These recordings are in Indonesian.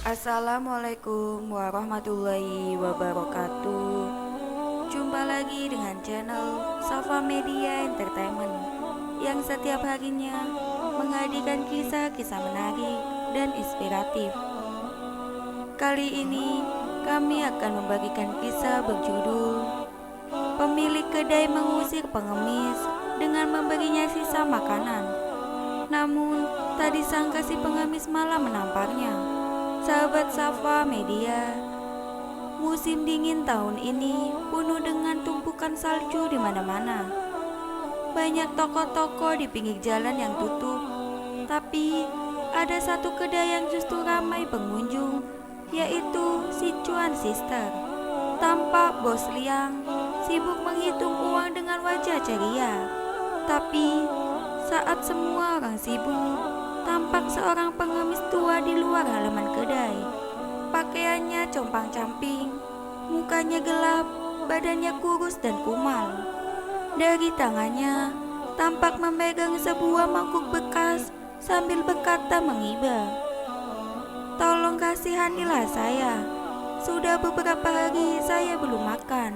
Assalamualaikum warahmatullahi wabarakatuh. Jumpa lagi dengan channel Safa Media Entertainment yang setiap harinya menghadirkan kisah-kisah menarik dan inspiratif. Kali ini kami akan membagikan kisah berjudul Pemilik kedai mengusir pengemis dengan memberinya sisa makanan. Namun tak disangka si pengemis malah menamparnya. Sahabat Safa Media, musim dingin tahun ini penuh dengan tumpukan salju di mana-mana. Banyak toko-toko di pinggir jalan yang tutup, tapi ada satu kedai yang justru ramai pengunjung, yaitu si Cuan Sister. Tampak Bos Liang sibuk menghitung uang dengan wajah ceria. Tapi saat semua orang sibuk, tampak seorang pengemis tua di luar halaman kedai. Pakaiannya compang-camping, mukanya gelap, badannya kurus dan kumal. Dari tangannya tampak memegang sebuah mangkuk bekas sambil berkata mengiba, "Tolong kasihanilah saya. Sudah beberapa hari saya belum makan."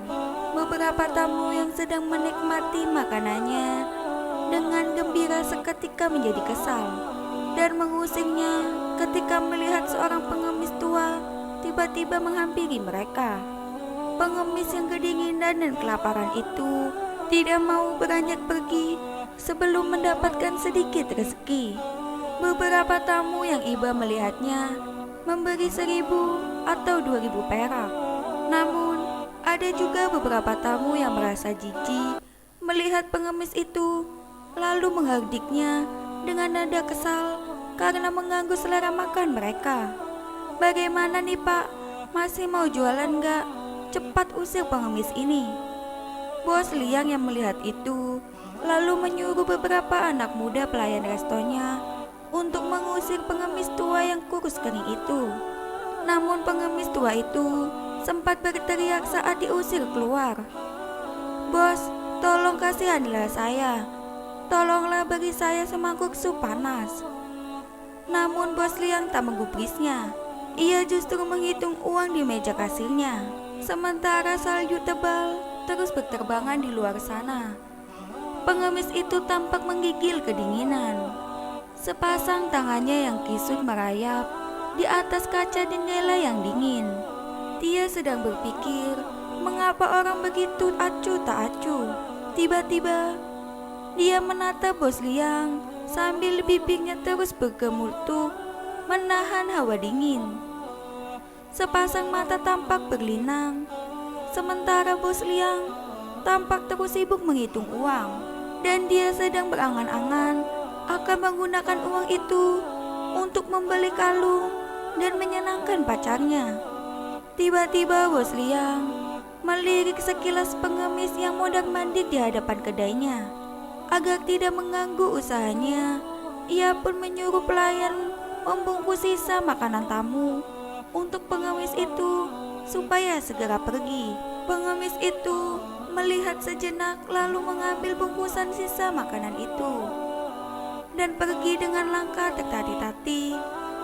Beberapa tamu yang sedang menikmati makanannya dengan gembira seketika menjadi kesal dan mengusirnya ketika melihat seorang pengemis tua tiba-tiba menghampiri mereka. Pengemis yang kedinginan dan kelaparan itu tidak mau beranjak pergi sebelum mendapatkan sedikit rezeki. Beberapa tamu yang iba melihatnya memberi 1.000 atau 2.000 perak. Namun ada juga beberapa tamu yang merasa jijik melihat pengemis itu, lalu menghardiknya dengan nada kesal karena mengganggu selera makan mereka. "Bagaimana nih Pak, masih mau jualan gak? Cepat usir pengemis ini." Bos Liang yang melihat itu lalu menyuruh beberapa anak muda pelayan restonya untuk mengusir pengemis tua yang kurus kering itu. Namun pengemis tua itu sempat berteriak saat diusir keluar, "Bos, tolong kasihanilah saya. Tolonglah beri saya semangkuk sup panas." Namun Bos Liang tak menggubrisnya. Ia justru menghitung uang di meja kasirnya. Sementara salju tebal terus berterbangan di luar sana. Pengemis itu tampak menggigil kedinginan. Sepasang tangannya yang kisut merayap di atas kaca jendela yang dingin. Dia sedang berpikir mengapa orang begitu acuh tak acuh. Tiba-tiba dia menatap Bos Liang sambil bibirnya terus bergemuruh menahan hawa dingin. Sepasang mata tampak berlinang, sementara Bos Liang tampak terus sibuk menghitung uang, dan dia sedang berangan-angan akan menggunakan uang itu untuk membeli kalung dan menyenangkan pacarnya. Tiba-tiba Bos Liang melirik sekilas pengemis yang mondar-mandir di hadapan kedainya. Agar tidak mengganggu usahanya, ia pun menyuruh pelayan membungkus sisa makanan tamu untuk pengemis itu supaya segera pergi. Pengemis itu melihat sejenak lalu mengambil bungkusan sisa makanan itu dan pergi dengan langkah tertati-tati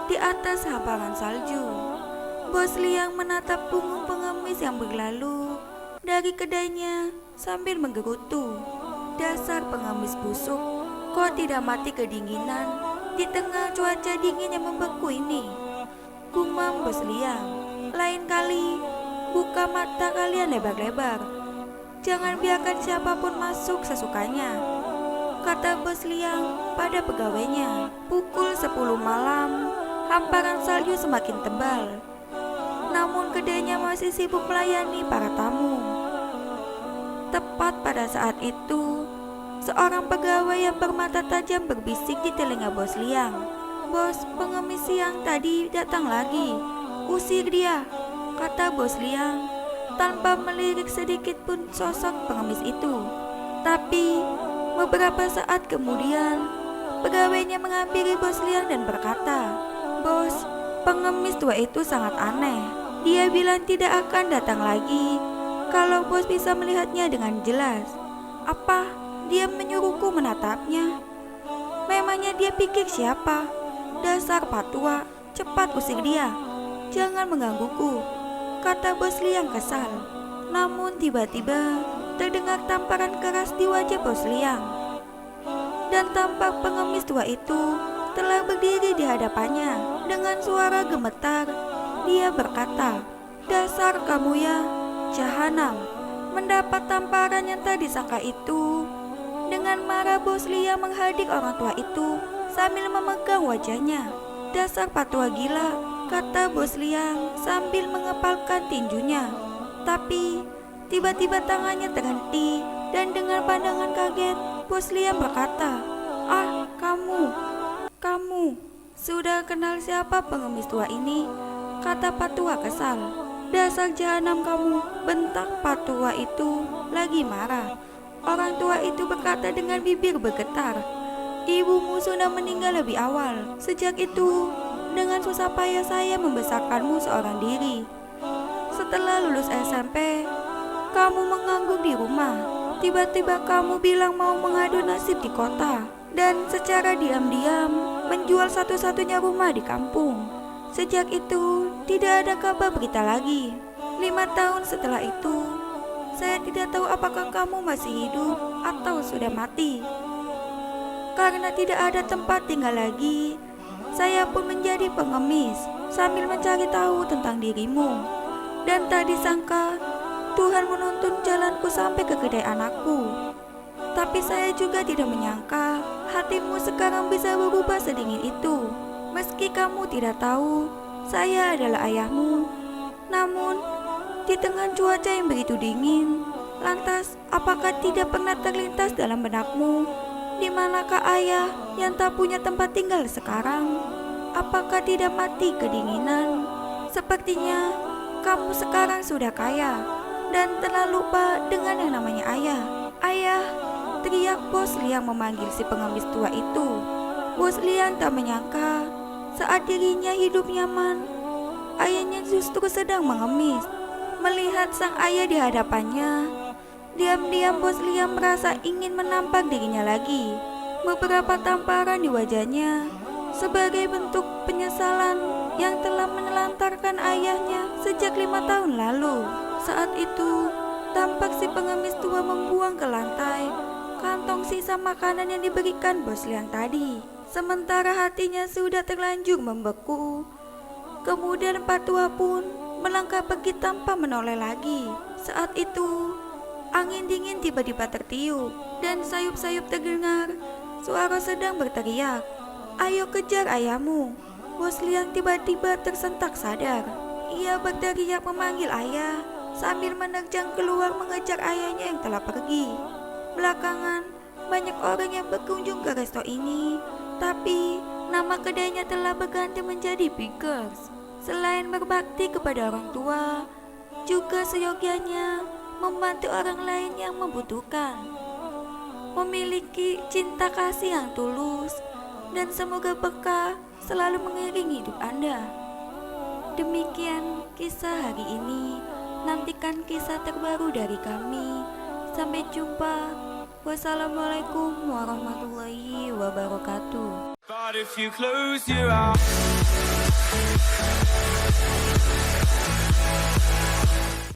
di atas hamparan salju. Bos Liang menatap punggung pengemis yang berlalu dari kedainya sambil menggerutu, "Dasar pengemis busuk, kok tidak mati kedinginan di tengah cuaca dingin yang membeku ini?" Gumam Bos Liang. "Lain kali buka mata kalian lebar-lebar. Jangan biarkan siapapun masuk sesukanya," kata Bos Liang pada pegawainya. Pukul 10 malam, hamparan salju semakin tebal. Namun kedainya masih sibuk melayani para tamu. Tepat pada saat itu, seorang pegawai yang bermata tajam berbisik di telinga Bos Liang, "Bos, pengemis siang tadi datang lagi. Usir dia," kata Bos Liang tanpa melirik sedikit pun sosok pengemis itu. Tapi beberapa saat kemudian, pegawainya menghampiri Bos Liang dan berkata, "Bos, pengemis tua itu sangat aneh. Dia bilang tidak akan datang lagi kalau Bos bisa melihatnya dengan jelas. Apa dia menyuruhku menatapnya? Memangnya dia pikir siapa? Dasar patua, cepat usir dia." jangan menggangguku, kata Bos Liang kesal. Namun tiba-tiba terdengar tamparan keras di wajah Bos Liang. Dan tampak pengemis tua itu telah berdiri di hadapannya. Dengan suara gemetar, dia berkata, "Dasar kamu ya, jahanam." Mendapat tamparan yang tak disangka itu, dengan marah Bos Liang menghadik orang tua itu sambil memegang wajahnya. "Dasar patua gila," kata Bos Liang sambil mengepalkan tinjunya. Tapi tiba-tiba tangannya terhenti dan dengan pandangan kaget Bos Liang berkata, "Ah, kamu sudah kenal siapa pengemis tua ini?" kata patua kesal. "Dasar jahanam kamu," bentak patua itu lagi marah. Orang tua itu berkata dengan bibir bergetar, "Ibumu sudah meninggal lebih awal. Sejak itu, dengan susah payah saya membesarkanmu seorang diri. Setelah lulus SMP, kamu menganggur di rumah. Tiba-tiba kamu bilang mau mengadu nasib di kota, dan secara diam-diam menjual satu-satunya rumah di kampung. Sejak itu, tidak ada kabar berita lagi. 5 tahun setelah itu, saya tidak tahu apakah kamu masih hidup atau sudah mati. Karena tidak ada tempat tinggal lagi, saya pun menjadi pengemis sambil mencari tahu tentang dirimu. Dan tak disangka, Tuhan menuntun jalanku sampai ke kedai anakku. Tapi saya juga tidak menyangka hatimu sekarang bisa berubah sedingin itu. Meski kamu tidak tahu, saya adalah ayahmu. Namun, di tengah cuaca yang begitu dingin, lantas apakah tidak pernah terlintas dalam benakmu, di manakah ayah yang tak punya tempat tinggal sekarang? Apakah tidak mati kedinginan? Sepertinya kamu sekarang sudah kaya dan telah lupa dengan yang namanya ayah." "Ayah!" teriak Bos Liang memanggil si pengemis tua itu. Bos Liang tak menyangka saat dirinya hidup nyaman, ayahnya justru sedang mengemis. Melihat sang ayah di hadapannya, diam-diam Bos Liang merasa ingin menampar dirinya lagi. Beberapa tamparan di wajahnya sebagai bentuk penyesalan yang telah menelantarkan ayahnya sejak 5 tahun lalu. Saat itu, tampak si pengemis tua membuang ke lantai kantong sisa makanan yang diberikan Bos Liang tadi. Sementara hatinya sudah terlanjur membeku. Kemudian patua pun melangkah pergi tanpa menoleh lagi. Saat itu, angin dingin tiba-tiba tertiup dan sayup-sayup terdengar suara sedang berteriak, "Ayo kejar ayahmu." Bos Liang tiba-tiba tersentak sadar. Ia berteriak memanggil ayah sambil menerjang keluar mengejar ayahnya yang telah pergi. Belakangan, banyak orang yang berkunjung ke resto ini, tapi nama kedainya telah berganti menjadi Pickers. Selain berbakti kepada orang tua, juga seyogianya membantu orang lain yang membutuhkan. Memiliki cinta kasih yang tulus, dan semoga berkah selalu mengiringi hidup Anda. Demikian kisah hari ini. Nantikan kisah terbaru dari kami. Sampai jumpa. Wassalamualaikum warahmatullahi wabarakatuh. But if you close your eyes